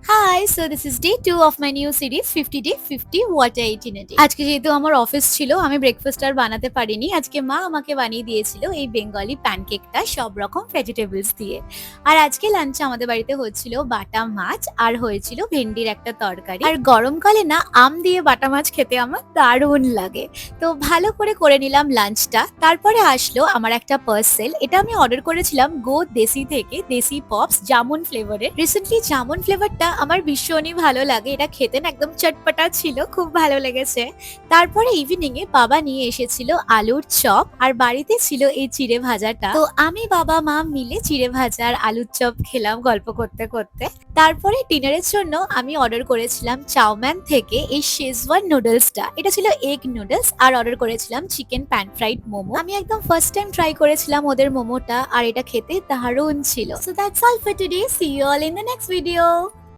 High, so this is day 2 of my new series 50 day 50 what I eat in a day. আজকে যেহেতু আমার office ছিল, আমি breakfast আর বানাতে পারিনি। আজকে মা আমাকে বানিয়ে দিয়েছিল এই বেঙ্গলি প্যানকেকটা সব রকম ভেজিটেবলস দিয়ে। আর আজকে লাঞ্চে আমাদের বাড়িতে হচ্ছিল বাটা মাছ আর হয়েছিল ভেন্ডির একটা তরকারি। আর গরমকালে না আম দিয়ে বাটা মাছ খেতে আমার দারুণ লাগে। তো ভালো করে নিলাম লাঞ্চটা। তারপরে আসলো আমার একটা পার্সেল। এটা আমি অর্ডার করেছিলাম গো দেশি থেকে, দেশি পপস জামুন ফ্লেভারের। রিসেন্টলি জামুন ফ্লেভারটা আমার ভীষণই ভালো লাগে। এটা খেতে না একদম চটপটা ছিল, খুব ভালো লেগেছে। তারপরে ইভিনিং এ বাবা নিয়ে এসেছিল আলুর চপ আর বাড়িতে ছিল এই চিড়ে ভাজাটা। তো আমি বাবা মা মিলে চিড়ে ভাজা আর আলুর চপ খেলাম গল্প করতে করতে। তারপরে ডিনারের জন্য আমি অর্ডার করেছিলাম চাউম্যান থেকে এই শেজওয়ান নুডলসটা। এটা ছিল এগ নুডলস আর অর্ডার করেছিলাম চিকেন প্যান ফ্রাইড মোমো। আমি একদম ফার্স্ট টাইম ট্রাই করেছিলাম ওদের মোমোটা আর এটা খেতে দারুণ ছিল। So that's all for today. See you all in the next video.